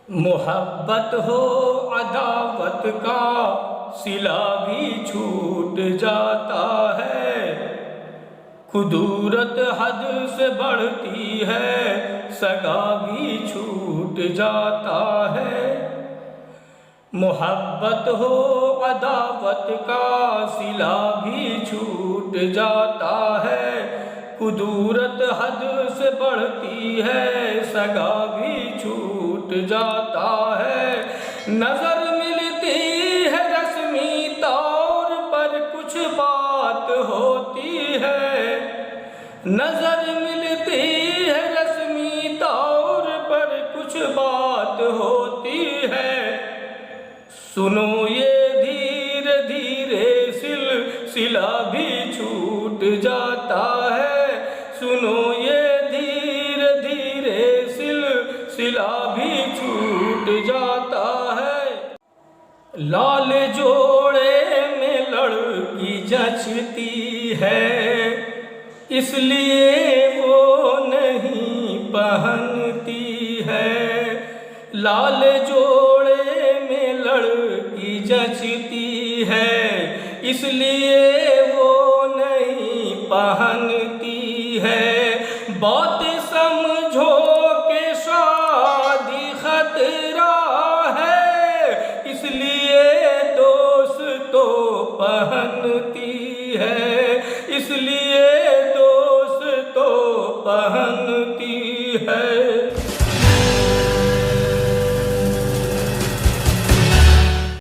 मोहब्बत हो अदावत का सिला भी छूट जाता है। कुदूरत हद से बढ़ती है, सगा भी छूट जाता है। मोहब्बत हो अदावत का सिला भी छूट जाता है। कुदूरत हद से बढ़ती है, सगा भी छूट जाता है। नजर मिलती है रस्मी तौर पर कुछ बात होती है। नजर मिलती है रस्मी तौर पर कुछ बात होती है। सुनो ये धीरे धीरे सिलसिला भी छूट जाता है। सुनो ये धीरे धीरे सिलसिला भी छूट जाता है। लाल जोड़े में लड़की जचती है, इसलिए वो नहीं पहनती है। लाल जोड़े में लड़की जचती है, इसलिए वो नहीं पहनती है। बात समझो के शादी खतरा है, इसलिए दोस्त तो पहनती है। इसलिए